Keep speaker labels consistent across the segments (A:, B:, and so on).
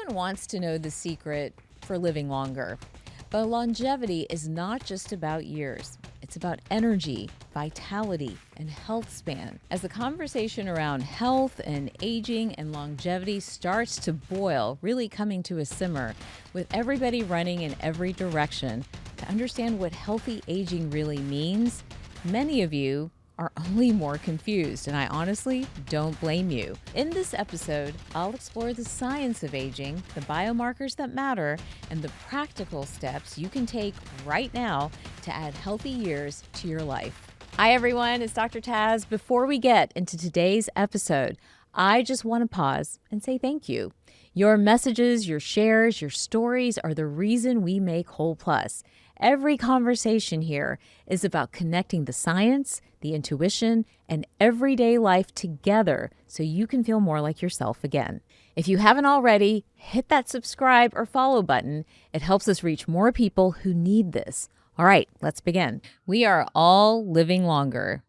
A: Everyone wants to know the secret for living longer. But longevity is not just about years. It's about energy, vitality, and health span. As the conversation around health and aging and longevity starts to boil, really coming to a simmer, with everybody running in every direction to understand what healthy aging really means, many of you are only more confused, and I honestly don't blame you. In this episode, I'll explore the science of aging, the biomarkers that matter, and the practical steps you can take right now to add healthy years to your life. Hi everyone, it's Dr. Taz. Before we get into today's episode, I just want to pause and say thank you. Your messages, your shares, your stories are the reason we make Whole Plus. Every conversation here is about connecting the science, the intuition, and everyday life together so you can feel more like yourself again. If you haven't already, hit that subscribe or follow button. It helps us reach more people who need this. All right, let's begin. We are all living longer,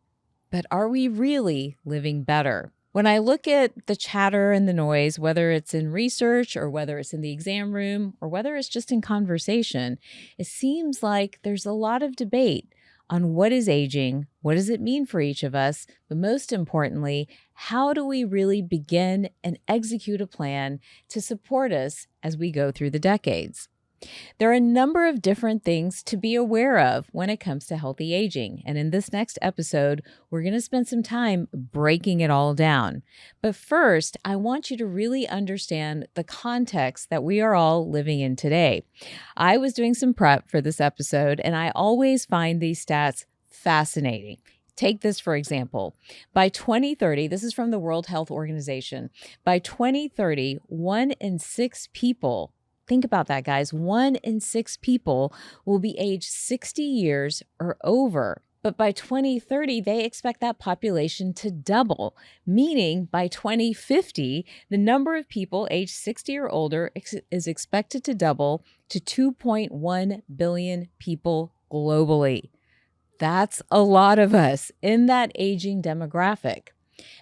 A: but are we really living better? When I look at the chatter and the noise, whether it's in research or whether it's in the exam room or whether it's just in conversation, it seems like there's a lot of debate on what is aging, what does it mean for each of us, but most importantly, how do we really begin and execute a plan to support us as we go through the decades? There are a number of different things to be aware of when it comes to healthy aging. And in this next episode, we're going to spend some time breaking it all down. But first, I want you to really understand the context that we are all living in today. I was doing some prep for this episode, and I always find these stats fascinating. Take this, for example. By 2030, this is from the World Health Organization. By 2030, 1 in 6 people, think about that, guys. 1 in 6 people will be aged 60 years or over. But by 2030, they expect that population to double, meaning by 2050, the number of people aged 60 or older is expected to double to 2.1 billion people globally. That's a lot of us in that aging demographic.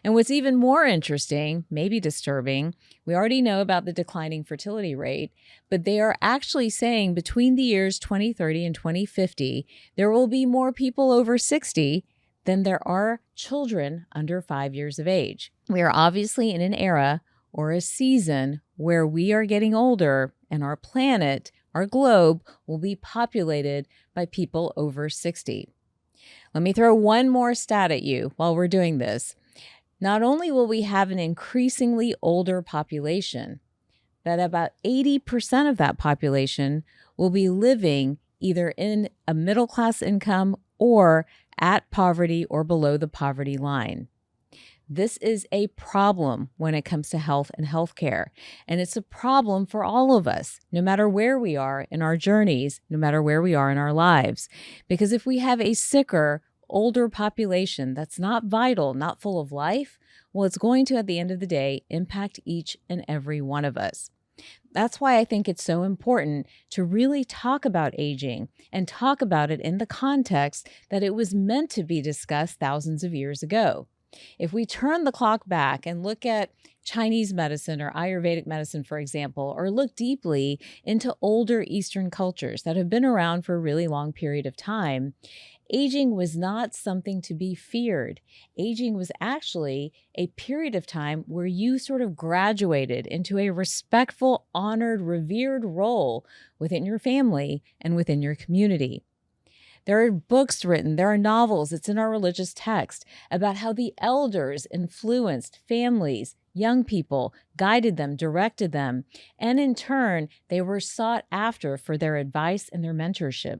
A: And what's even more interesting, maybe disturbing, we already know about the declining fertility rate, but they are actually saying between the years 2030 and 2050, there will be more people over 60 than there are children under 5 years of age. We are obviously in an era or a season where we are getting older and our planet, our globe, will be populated by people over 60. Let me throw one more stat at you while we're doing this. Not only will we have an increasingly older population, but about 80% of that population will be living either in a middle-class income or at poverty or below the poverty line. This is a problem when it comes to health and healthcare, and it's a problem for all of us, no matter where we are in our journeys, no matter where we are in our lives. Because if we have a sicker, older population that's not vital, not full of life, well, it's going to, at the end of the day, impact each and every one of us. That's why I think it's so important to really talk about aging and talk about it in the context that it was meant to be discussed thousands of years ago. If we turn the clock back and look at Chinese medicine or Ayurvedic medicine, for example, or look deeply into older Eastern cultures that have been around for a really long period of time, aging was not something to be feared. Aging was actually a period of time where you sort of graduated into a respectful, honored, revered role within your family and within your community. There are books written, there are novels, it's in our religious text about how the elders influenced families, young people, guided them, directed them, and in turn, they were sought after for their advice and their mentorship.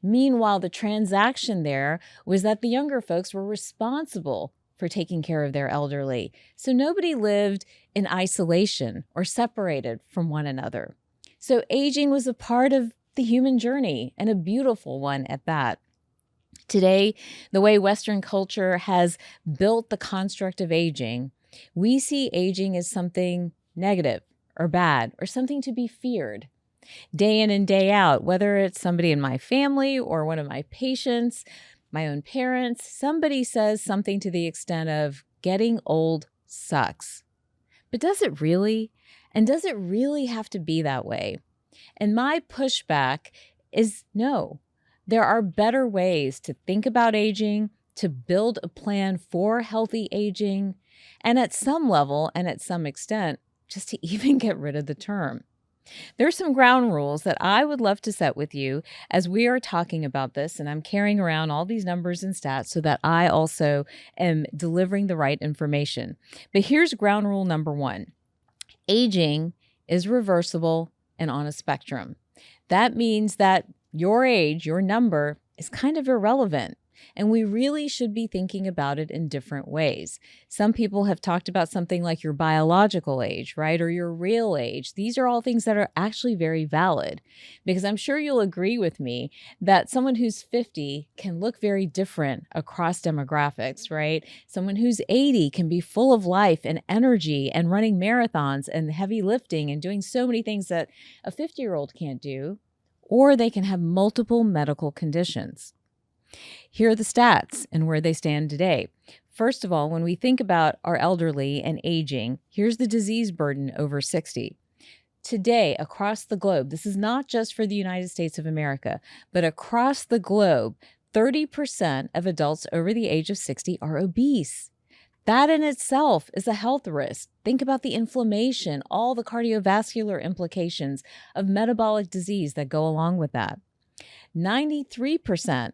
A: Meanwhile, the transaction there was that the younger folks were responsible for taking care of their elderly. So nobody lived in isolation or separated from one another. So aging was a part of the human journey, and a beautiful one at that. Today, the way Western culture has built the construct of aging, we see aging as something negative or bad or something to be feared. Day in and day out, whether it's somebody in my family or one of my patients, my own parents, somebody says something to the extent of, getting old sucks. But does it really? And does it really have to be that way? And my pushback is no. There are better ways to think about aging, to build a plan for healthy aging, and at some level and at some extent, just to even get rid of the term. There's some ground rules that I would love to set with you as we are talking about this, and I'm carrying around all these numbers and stats so that I also am delivering the right information. But here's ground rule number one. Aging is reversible and on a spectrum. That means that your age, your number, is kind of irrelevant. And we really should be thinking about it in different ways. Some people have talked about something like your biological age, right? Or your real age. These are all things that are actually very valid, because I'm sure you'll agree with me that someone who's 50 can look very different across demographics, right? Someone who's 80 can be full of life and energy and running marathons and heavy lifting and doing so many things that a 50-year-old can't do, or they can have multiple medical conditions. Here are the stats and where they stand today. First of all, when we think about our elderly and aging, here's the disease burden over 60. Today, across the globe, this is not just for the United States of America, but across the globe, 30% of adults over the age of 60 are obese. That in itself is a health risk. Think about the inflammation, all the cardiovascular implications of metabolic disease that go along with that. 93%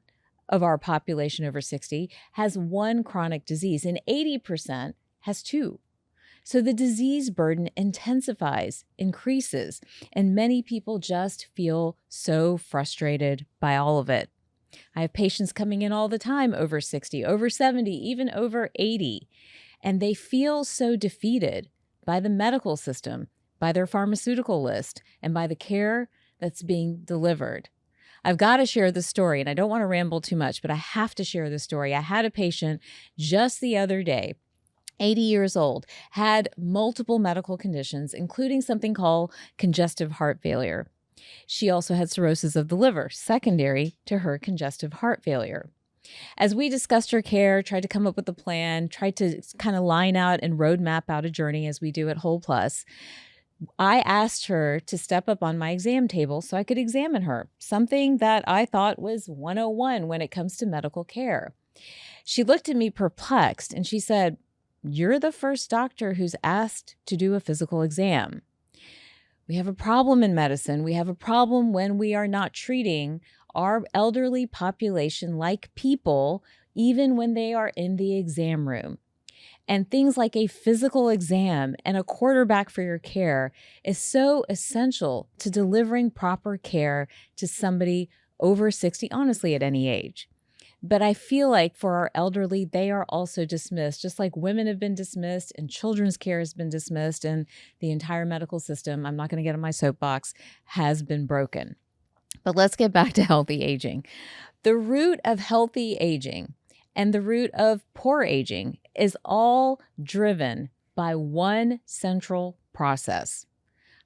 A: of our population over 60 has one chronic disease, and 80% has two. So the disease burden intensifies, increases, and many people just feel so frustrated by all of it. I have patients coming in all the time over 60, over 70, even over 80, and they feel so defeated by the medical system, by their pharmaceutical list, and by the care that's being delivered. I've got to share the story, and I don't want to ramble too much, but I have to share the story. I had a patient just the other day, 80 years old, had multiple medical conditions, including something called congestive heart failure. She also had cirrhosis of the liver, secondary to her congestive heart failure. As we discussed her care, tried to come up with a plan, tried to kind of line out and roadmap out a journey as we do at Whole Plus, I asked her to step up on my exam table so I could examine her, something that I thought was 101 when it comes to medical care. She looked at me perplexed and she said, "You're the first doctor who's asked to do a physical exam. We have a problem in medicine. We have a problem when we are not treating our elderly population like people, even when they are in the exam room. And things like a physical exam and a quarterback for your care is so essential to delivering proper care to somebody over 60, honestly, at any age. But I feel like for our elderly, they are also dismissed, just like women have been dismissed and children's care has been dismissed, and the entire medical system, I'm not going to get on my soapbox, has been broken." But let's get back to healthy aging. The root of healthy aging and the root of poor aging is all driven by one central process.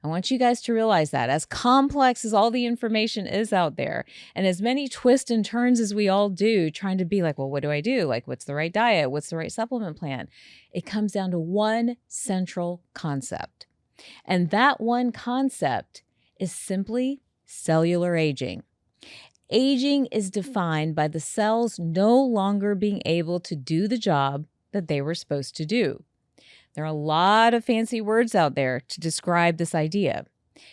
A: I want you guys to realize that, as complex as all the information is out there, and as many twists and turns as we all do, trying to be like, well, what do I do? Like, what's the right diet? What's the right supplement plan? It comes down to one central concept. And that one concept is simply cellular aging. Aging is defined by the cells no longer being able to do the job that they were supposed to do. There are a lot of fancy words out there to describe this idea.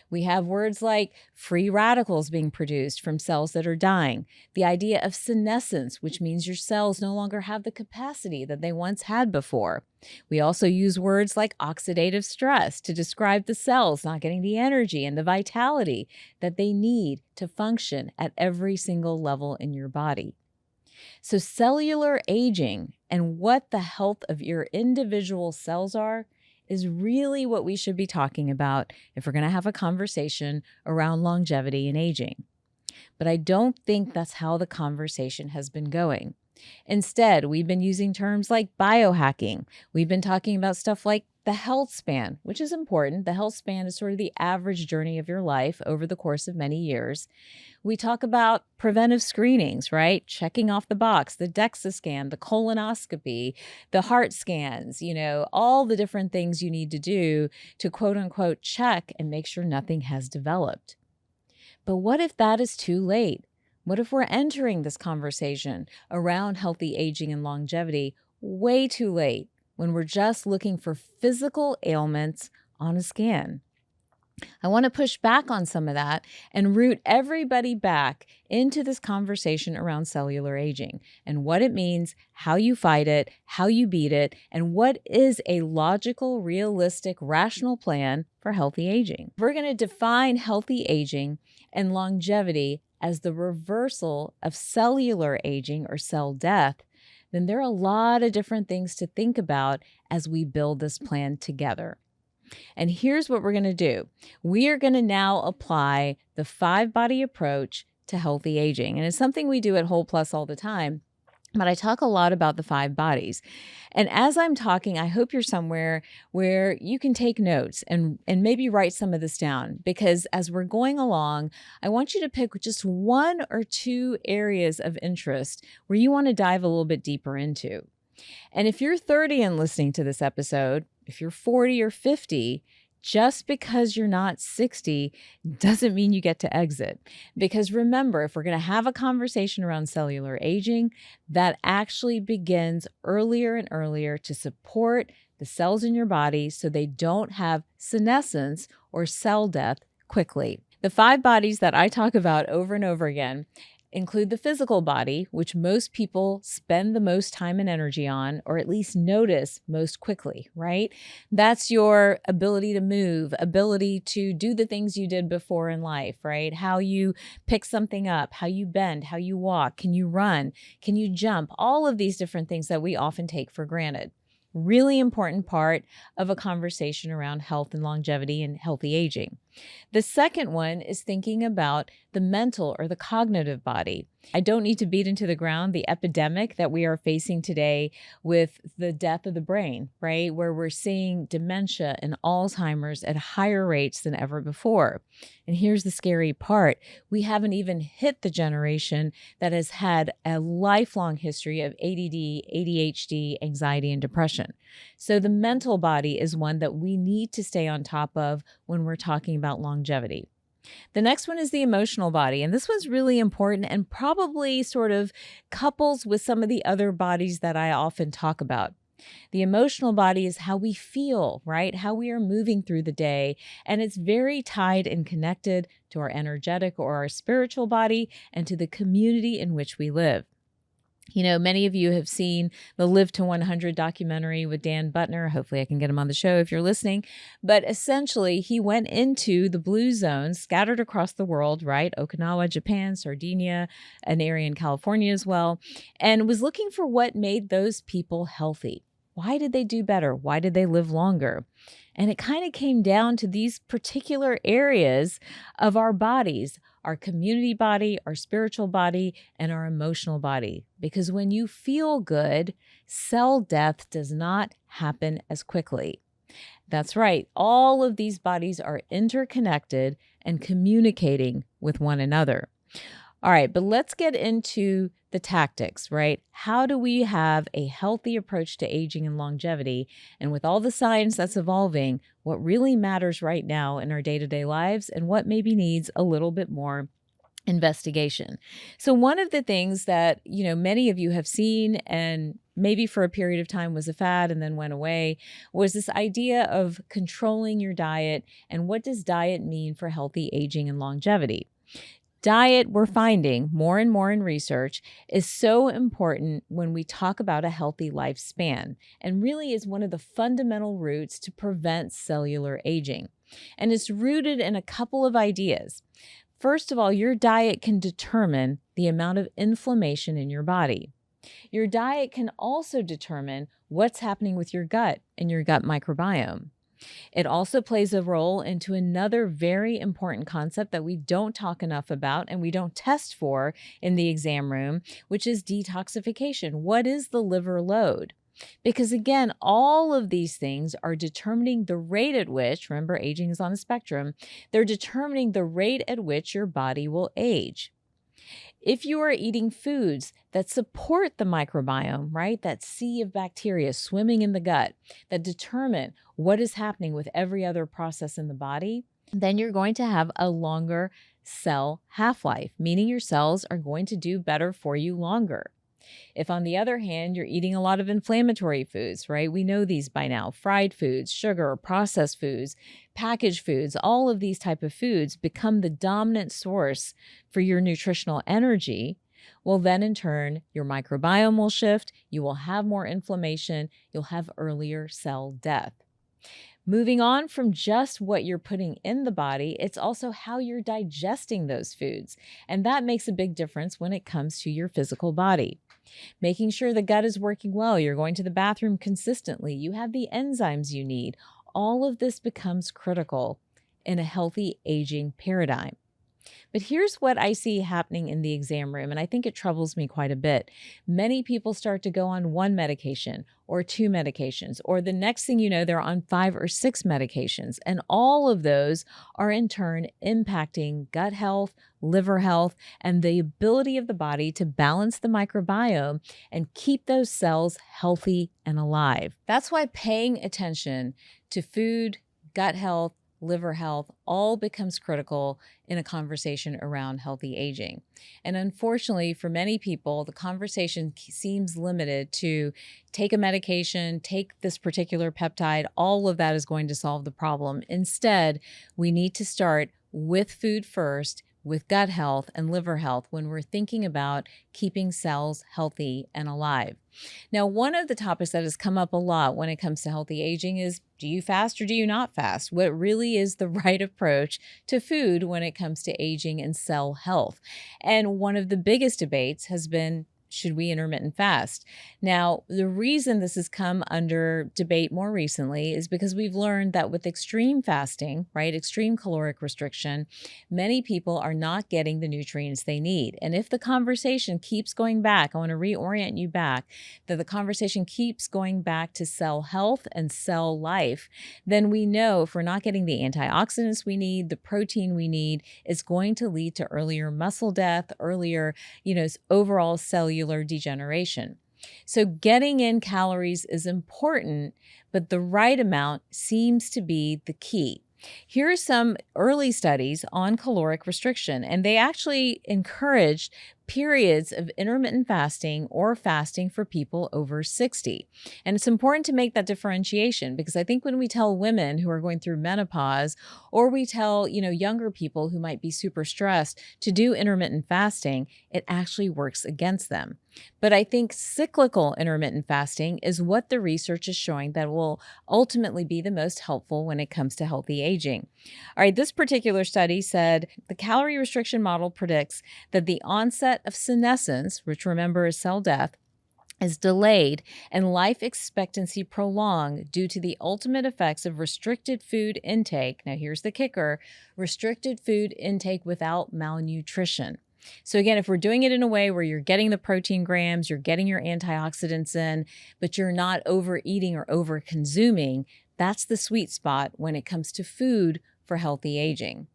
A: We have words like free radicals being produced from cells that are dying, the idea of senescence, which means your cells no longer have the capacity that they once had before. We also use words like oxidative stress to describe the cells not getting the energy and the vitality that they need to function at every single level in your body. So cellular aging and what the health of your individual cells are is really what we should be talking about if we're going to have a conversation around longevity and aging. But I don't think that's how the conversation has been going. Instead, we've been using terms like biohacking. We've been talking about stuff like the health span, which is important. The health span is sort of the average journey of your life over the course of many years. We talk about preventive screenings, right? Checking off the box, the DEXA scan, the colonoscopy, the heart scans, all the different things you need to do to quote unquote check and make sure nothing has developed. But what if that is too late? What if we're entering this conversation around healthy aging and longevity way too late when we're just looking for physical ailments on a scan? I want to push back on some of that and root everybody back into this conversation around cellular aging and what it means, how you fight it, how you beat it, and what is a logical, realistic, rational plan for healthy aging. We're going to define healthy aging and longevity as the reversal of cellular aging or cell death. Then there are a lot of different things to think about as we build this plan together. And here's what we're going to do. We are going to now apply the 5-body approach to healthy aging. And it's something we do at Whole Plus all the time. But I talk a lot about the 5 bodies. And as I'm talking, I hope you're somewhere where you can take notes and maybe write some of this down. Because as we're going along, I want you to pick just 1 or 2 areas of interest where you want to dive a little bit deeper into. And if you're 30 and listening to this episode, if you're 40 or 50, just because you're not 60 doesn't mean you get to exit. Because remember, if we're going to have a conversation around cellular aging, that actually begins earlier and earlier to support the cells in your body so they don't have senescence or cell death quickly. The 5 bodies that I talk about over and over again include the physical body, which most people spend the most time and energy on, or at least notice most quickly, right? That's your ability to move, ability to do the things you did before in life, right? How you pick something up, how you bend, how you walk, can you run, can you jump, all of these different things that we often take for granted. Really important part of a conversation around health and longevity and healthy aging. The second one is thinking about the mental or the cognitive body. I don't need to beat into the ground the epidemic that we are facing today with the death of the brain, right? Where we're seeing dementia and Alzheimer's at higher rates than ever before. And here's the scary part. We haven't even hit the generation that has had a lifelong history of ADD, ADHD, anxiety, and depression. So the mental body is one that we need to stay on top of when we're talking about longevity. The next one is the emotional body, and this one's really important and probably sort of couples with some of the other bodies that I often talk about. The emotional body is how we feel, right? How we are moving through the day, and it's very tied and connected to our energetic or our spiritual body and to the community in which we live. Many of you have seen the Live to 100 documentary with Dan Buttner. Hopefully I can get him on the show if you're listening. But essentially, he went into the blue zones scattered across the world, right? Okinawa, Japan, Sardinia, an area in California as well, and was looking for what made those people healthy. Why did they do better? Why did they live longer? And it kind of came down to these particular areas of our bodies, our community body, our spiritual body, and our emotional body. Because when you feel good, cell death does not happen as quickly. That's right. All of these bodies are interconnected and communicating with one another. All right, but let's get into the tactics, right? How do we have a healthy approach to aging and longevity? And with all the science that's evolving, what really matters right now in our day-to-day lives and what maybe needs a little bit more investigation. So one of the things that, many of you have seen and maybe for a period of time was a fad and then went away was this idea of controlling your diet and what does diet mean for healthy aging and longevity? Diet, we're finding more and more in research, is so important when we talk about a healthy lifespan and really is one of the fundamental roots to prevent cellular aging. And it's rooted in a couple of ideas. First of all, your diet can determine the amount of inflammation in your body. Your diet can also determine what's happening with your gut and your gut microbiome. It also plays a role into another very important concept that we don't talk enough about and we don't test for in the exam room, which is detoxification. What is the liver load? Because again, all of these things are determining the rate at which, remember, aging is on a spectrum, they're determining the rate at which your body will age. If you are eating foods that support the microbiome, right, that sea of bacteria swimming in the gut that determine what is happening with every other process in the body, then you're going to have a longer cell half-life, meaning your cells are going to do better for you longer. If, on the other hand, you're eating a lot of inflammatory foods, right? We know these by now: fried foods, sugar, processed foods, packaged foods, all of these type of foods become the dominant source for your nutritional energy. Well, then in turn, your microbiome will shift, you will have more inflammation, you'll have earlier cell death. Moving on from just what you're putting in the body, it's also how you're digesting those foods. And that makes a big difference when it comes to your physical body. Making sure the gut is working well, you're going to the bathroom consistently, you have the enzymes you need. All of this becomes critical in a healthy aging paradigm. But here's what I see happening in the exam room, and I think it troubles me quite a bit. Many people start to go on one medication or two medications, or the next thing you know, they're on 5 or 6 medications. And all of those are in turn impacting gut health, liver health, and the ability of the body to balance the microbiome and keep those cells healthy and alive. That's why paying attention to food, gut health, liver health all becomes critical in a conversation around healthy aging. And unfortunately, for many people, the conversation seems limited to take a medication, take this particular peptide. All of that is going to solve the problem. Instead, we need to start with food first, with gut health and liver health when we're thinking about keeping cells healthy and alive. Now, one of the topics that has come up a lot when it comes to healthy aging is, do you fast or do you not fast? What really is the right approach to food when it comes to aging and cell health? And one of the biggest debates has been, should we intermittent fast? Now, the reason this has come under debate more recently is because we've learned that with extreme fasting, right, extreme caloric restriction, many people are not getting the nutrients they need. And if the conversation keeps going back, I want to reorient you back, that the conversation keeps going back to cell health and cell life, then we know if we're not getting the antioxidants we need, the protein we need, it's going to lead to earlier muscle death, earlier, overall cellular degeneration. So getting in calories is important, but the right amount seems to be the key. Here are some early studies on caloric restriction, and they actually encouraged periods of intermittent fasting or fasting for people over 60. And it's important to make that differentiation, because I think when we tell women who are going through menopause, or we tell, younger people who might be super stressed to do intermittent fasting, it actually works against them. But I think cyclical intermittent fasting is what the research is showing that will ultimately be the most helpful when it comes to healthy aging. All right, this particular study said the calorie restriction model predicts that the onset of senescence, which remember is cell death, is delayed and life expectancy prolonged due to the ultimate effects of restricted food intake. Now, here's the kicker: restricted food intake without malnutrition. So again, if we're doing it in a way where you're getting the protein grams, you're getting your antioxidants in, but you're not overeating or over consuming, that's the sweet spot when it comes to food for healthy aging.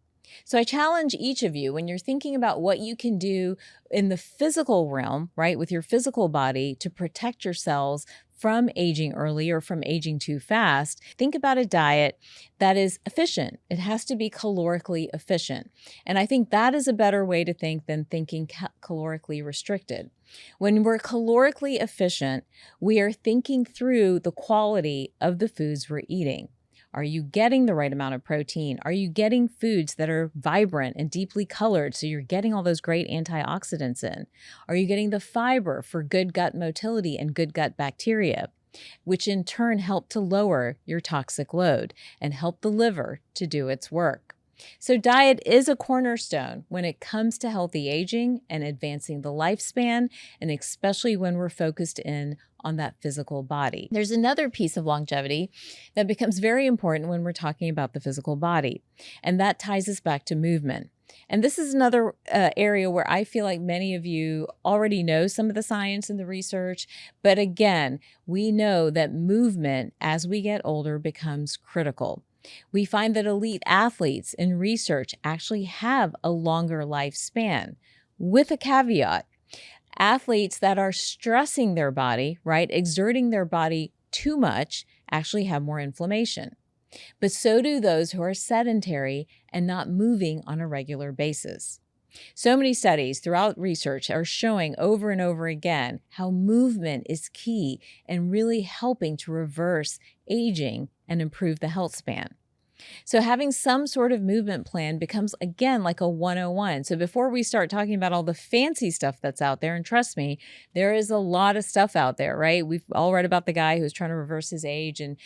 A: So I challenge each of you, when you're thinking about what you can do in the physical realm, right, with your physical body to protect your cells from aging early or from aging too fast, think about a diet that is efficient. It has to be calorically efficient. And I think that is a better way to think than thinking calorically restricted. When we're calorically efficient, we are thinking through the quality of the foods we're eating. Are you getting the right amount of protein? Are you getting foods that are vibrant and deeply colored so you're getting all those great antioxidants in? Are you getting the fiber for good gut motility and good gut bacteria, which in turn help to lower your toxic load and help the liver to do its work? So diet is a cornerstone when it comes to healthy aging and advancing the lifespan, and especially when we're focused in on that physical body. There's another piece of longevity that becomes very important when we're talking about the physical body, and that ties us back to movement. And this is another area where I feel like many of you already know some of the science and the research. But again, we know that movement as we get older becomes critical. We find that elite athletes in research actually have a longer lifespan, with a caveat. Athletes that are stressing their body, right, exerting their body too much, actually have more inflammation. But so do those who are sedentary and not moving on a regular basis. So many studies throughout research are showing over and over again how movement is key in really helping to reverse aging and improve the health span. So having some sort of movement plan becomes, again, like a 101. So before we start talking about all the fancy stuff that's out there, and trust me, there is a lot of stuff out there, right? We've all read about the guy who's trying to reverse his age and,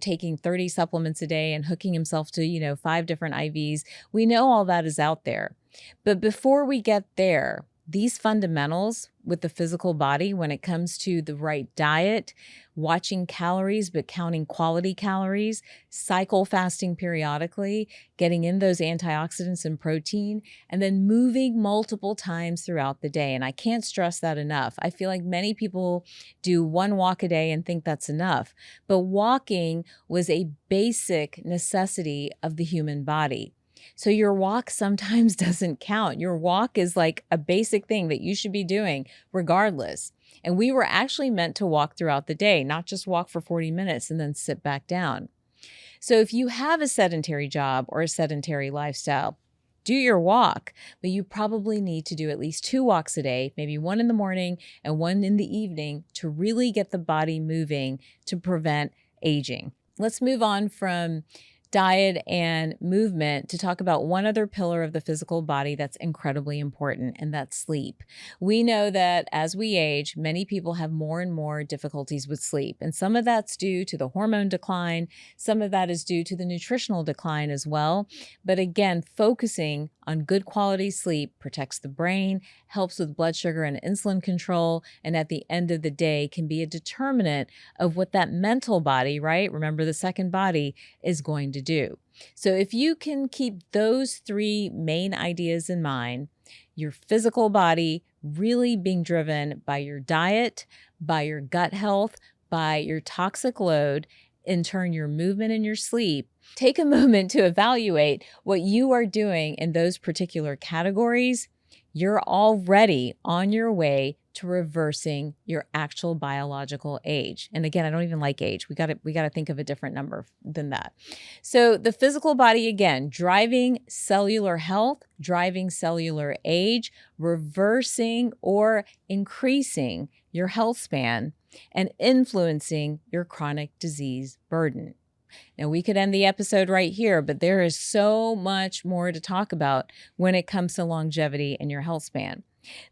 A: taking 30 supplements a day and hooking himself to, 5 different IVs. We know all that is out there. But before we get there, these fundamentals with the physical body, when it comes to the right diet, watching calories, but counting quality calories, cycle fasting periodically, getting in those antioxidants and protein, and then moving multiple times throughout the day. And I can't stress that enough. I feel like many people do 1 walk a day and think that's enough. But walking was a basic necessity of the human body. So your walk sometimes doesn't count. Your walk is like a basic thing that you should be doing regardless. And we were actually meant to walk throughout the day, not just walk for 40 minutes and then sit back down. So if you have a sedentary job or a sedentary lifestyle, do your walk, but you probably need to do at least 2 walks a day, maybe 1 in the morning and 1 in the evening, to really get the body moving to prevent aging. Let's move on from diet and movement to talk about one other pillar of the physical body that's incredibly important, and that's sleep. We know that as we age, many people have more and more difficulties with sleep, and some of that's due to the hormone decline. Some of that is due to the nutritional decline as well. But again, focusing on good quality sleep protects the brain, helps with blood sugar and insulin control, and at the end of the day can be a determinant of what that mental body, right? Remember, the second body is going to do. So if you can keep those 3 main ideas in mind, your physical body really being driven by your diet, by your gut health, by your toxic load, in turn your movement and your sleep, take a moment to evaluate what you are doing in those particular categories. You're already on your way to reversing your actual biological age. And again, I don't even like age. We got to think of a different number than that. So the physical body, again, driving cellular health, driving cellular age, reversing or increasing your health span, and influencing your chronic disease burden. Now, we could end the episode right here, but there is so much more to talk about when it comes to longevity and your health span.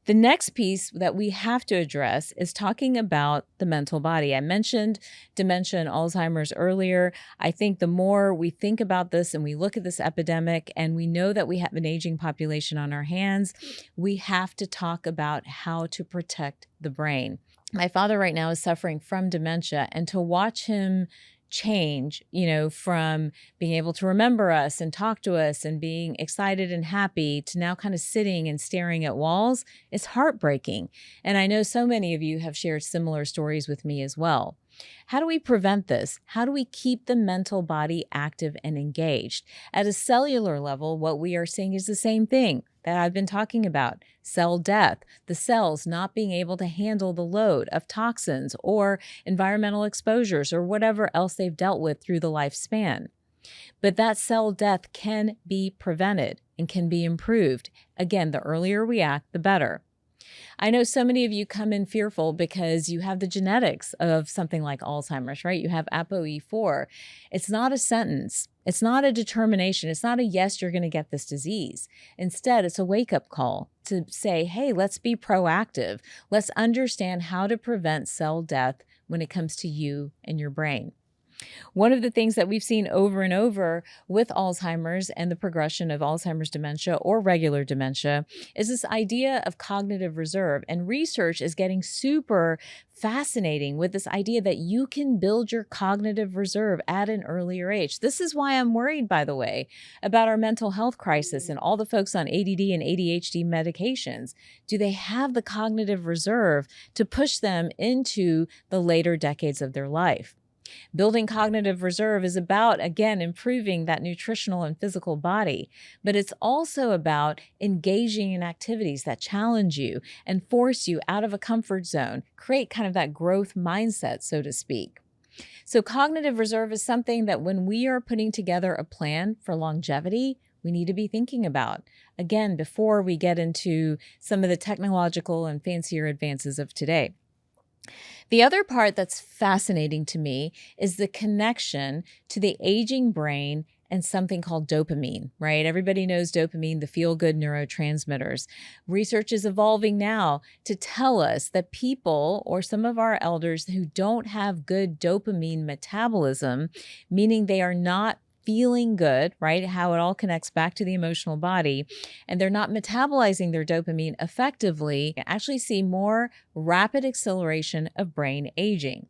A: The next piece that we have to address is talking about the mental body. I mentioned dementia and Alzheimer's earlier. I think the more we think about this and we look at this epidemic and we know that we have an aging population on our hands, we have to talk about how to protect the brain. My father right now is suffering from dementia, and to watch him change, from being able to remember us and talk to us and being excited and happy to now kind of sitting and staring at walls, it's heartbreaking. And I know so many of you have shared similar stories with me as well. How do we prevent this? How do we keep the mental body active and engaged? At a cellular level, what we are seeing is the same thing that I've been talking about: cell death, the cells not being able to handle the load of toxins or environmental exposures or whatever else they've dealt with through the lifespan. But that cell death can be prevented and can be improved. Again, the earlier we act, the better. I know so many of you come in fearful because you have the genetics of something like Alzheimer's, right? You have ApoE4. It's not a sentence. It's not a determination. It's not a yes, you're going to get this disease. Instead, it's a wake-up call to say, hey, let's be proactive. Let's understand how to prevent cell death when it comes to you and your brain. One of the things that we've seen over and over with Alzheimer's and the progression of Alzheimer's dementia or regular dementia is this idea of cognitive reserve. And research is getting super fascinating with this idea that you can build your cognitive reserve at an earlier age. This is why I'm worried, by the way, about our mental health crisis and all the folks on ADD and ADHD medications. Do they have the cognitive reserve to push them into the later decades of their life? Building cognitive reserve is about, again, improving that nutritional and physical body, but it's also about engaging in activities that challenge you and force you out of a comfort zone, create kind of that growth mindset, so to speak. So cognitive reserve is something that when we are putting together a plan for longevity, we need to be thinking about, again, before we get into some of the technological and fancier advances of today. The other part that's fascinating to me is the connection to the aging brain and something called dopamine, right? Everybody knows dopamine, the feel-good neurotransmitters. Research is evolving now to tell us that people or some of our elders who don't have good dopamine metabolism, meaning they are not feeling good, right? How it all connects back to the emotional body, and they're not metabolizing their dopamine effectively, actually see more rapid acceleration of brain aging.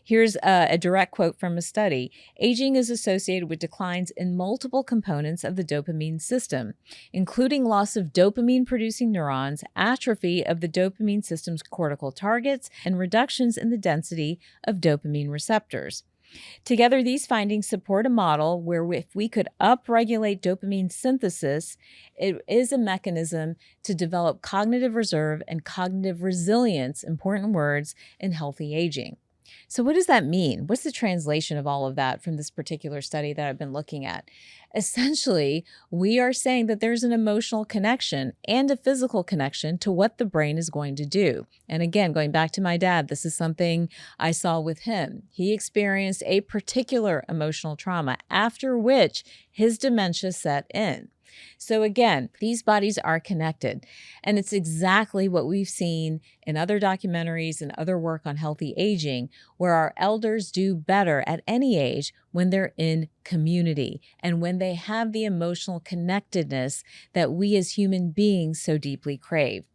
A: Here's a direct quote from a study. Aging is associated with declines in multiple components of the dopamine system, including loss of dopamine-producing neurons, atrophy of the dopamine system's cortical targets, and reductions in the density of dopamine receptors. Together, these findings support a model where if we could upregulate dopamine synthesis, it is a mechanism to develop cognitive reserve and cognitive resilience, important words, in healthy aging. So what does that mean? What's the translation of all of that from this particular study that I've been looking at? Essentially, we are saying that there's an emotional connection and a physical connection to what the brain is going to do. And again, going back to my dad, this is something I saw with him. He experienced a particular emotional trauma after which his dementia set in. So again, these bodies are connected, and it's exactly what we've seen in other documentaries and other work on healthy aging, where our elders do better at any age when they're in community and when they have the emotional connectedness that we as human beings so deeply crave.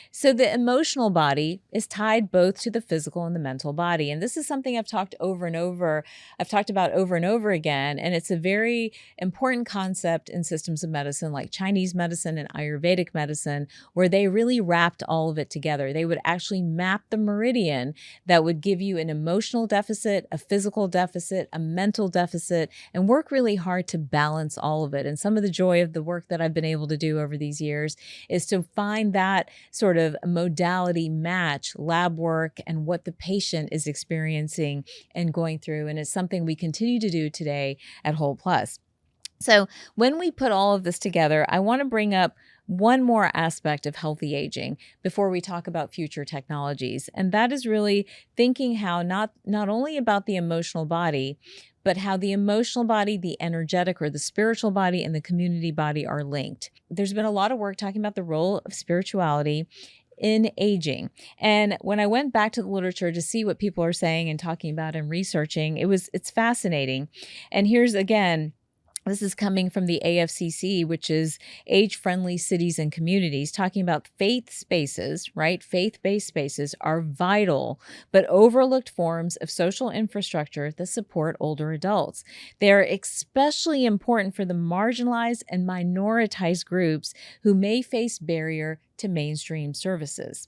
A: So the emotional body is tied both to the physical and the mental body. And this is something I've talked about over and over again. And it's a very important concept in systems of medicine like Chinese medicine and Ayurvedic medicine, where they really wrapped all of it together. They would actually map the meridian that would give you an emotional deficit, a physical deficit, a mental deficit, and work really hard to balance all of it. And some of the joy of the work that I've been able to do over these years is to find that sort of modality match lab work and what the patient is experiencing and going through. And it's something we continue to do today at Whole Plus. So when we put all of this together, I want to bring up one more aspect of healthy aging before we talk about future technologies. And that is really thinking how not only about the emotional body, but how the emotional body, the energetic or the spiritual body, and the community body are linked. There's been a lot of work talking about the role of spirituality in aging. And when I went back to the literature to see what people are saying and talking about and researching, it's fascinating. And here's again, this is coming from the AFCC, which is Age-Friendly Cities and Communities, talking about faith spaces, right? Faith-based spaces are vital, but overlooked forms of social infrastructure that support older adults. They are especially important for the marginalized and minoritized groups who may face barrier to mainstream services.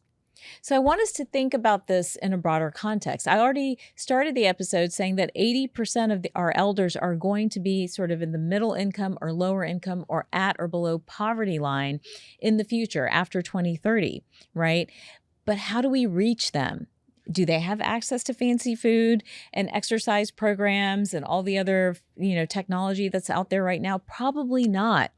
A: So I want us to think about this in a broader context. I already started the episode saying that 80% of our elders are going to be sort of in the middle income or lower income or at or below poverty line in the future after 2030, right? But how do we reach them? Do they have access to fancy food and exercise programs and all the other, technology that's out there right now? Probably not.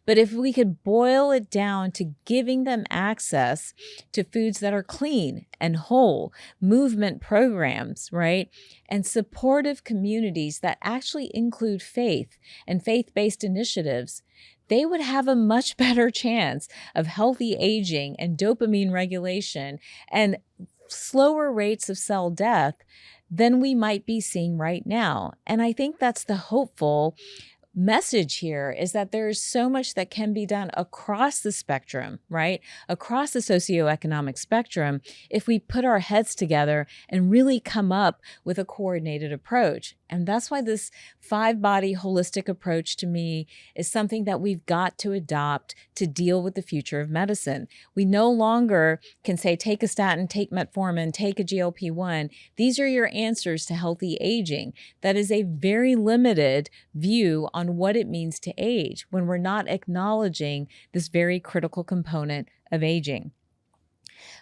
A: But if we could boil it down to giving them access to foods that are clean and whole, movement programs, right? And supportive communities that actually include faith and faith-based initiatives, they would have a much better chance of healthy aging and dopamine regulation and slower rates of cell death than we might be seeing right now. And I think that's the hopeful message here, is that there's so much that can be done across the spectrum, right? Across the socioeconomic spectrum, if we put our heads together and really come up with a coordinated approach. And that's why this 5-body holistic approach to me is something that we've got to adopt to deal with the future of medicine. We no longer can say, take a statin, take metformin, take a GLP-1. These are your answers to healthy aging. That is a very limited view on what it means to age when we're not acknowledging this very critical component of aging.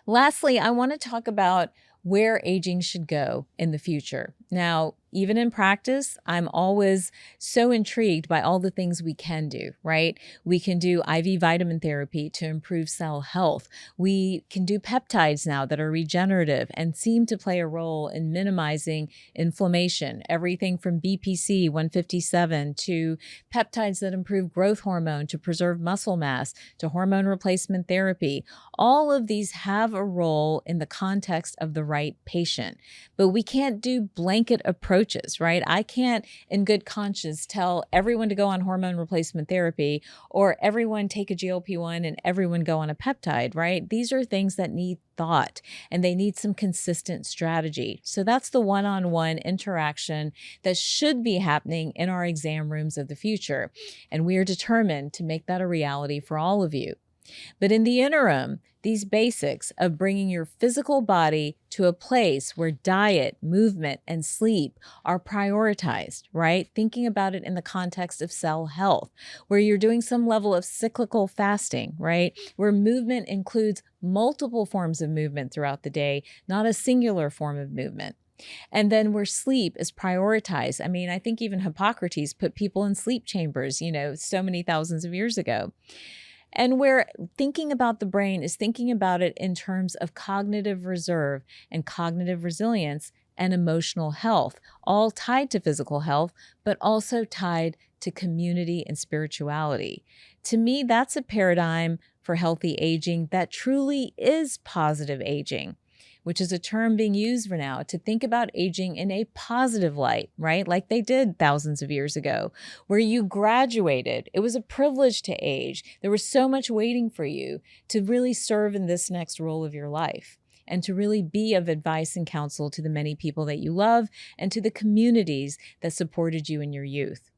A: Lastly, I want to talk about where aging should go in the future. Now, even in practice, I'm always so intrigued by all the things we can do, right? We can do IV vitamin therapy to improve cell health. We can do peptides now that are regenerative and seem to play a role in minimizing inflammation. Everything from BPC 157 to peptides that improve growth hormone to preserve muscle mass to hormone replacement therapy. All of these have a role in the context of the right patient, but we can't do blanket approaches, right? I can't, in good conscience, tell everyone to go on hormone replacement therapy or everyone take a GLP-1 and everyone go on a peptide, right? These are things that need thought and they need some consistent strategy. So that's the one-on-one interaction that should be happening in our exam rooms of the future. And we are determined to make that a reality for all of you. But in the interim, these basics of bringing your physical body to a place where diet, movement, and sleep are prioritized, right? Thinking about it in the context of cell health, where you're doing some level of cyclical fasting, right? Where movement includes multiple forms of movement throughout the day, not a singular form of movement. And then where sleep is prioritized. I mean, I think even Hippocrates put people in sleep chambers, so many thousands of years ago. And where thinking about the brain is thinking about it in terms of cognitive reserve and cognitive resilience and emotional health, all tied to physical health, but also tied to community and spirituality. To me, that's a paradigm for healthy aging that truly is positive aging, which is a term being used for now to think about aging in a positive light, right? Like they did thousands of years ago, where you graduated. It was a privilege to age. There was so much waiting for you to really serve in this next role of your life and to really be of advice and counsel to the many people that you love and to the communities that supported you in your youth.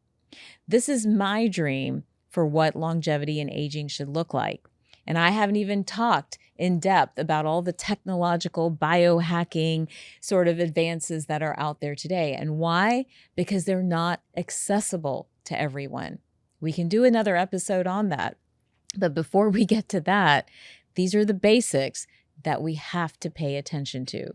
A: This is my dream for what longevity and aging should look like. And I haven't even talked in depth about all the technological biohacking sort of advances that are out there today. And why? Because they're not accessible to everyone. We can do another episode on that. But before we get to that, these are the basics that we have to pay attention to.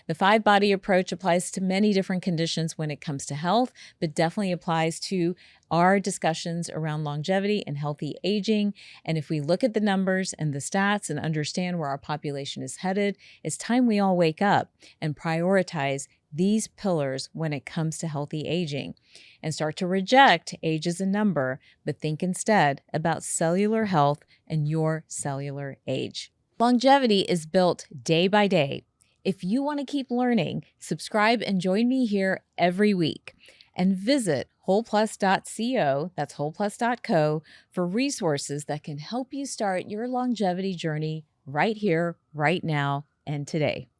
A: The 5-body approach applies to many different conditions when it comes to health, but definitely applies to our discussions around longevity and healthy aging. And if we look at the numbers and the stats and understand where our population is headed, it's time we all wake up and prioritize these pillars when it comes to healthy aging and start to reject age as a number, but think instead about cellular health and your cellular age. Longevity is built day by day. If you want to keep learning, subscribe and join me here every week. And visit wholeplus.co, that's wholeplus.co, for resources that can help you start your longevity journey right here, right now, and today.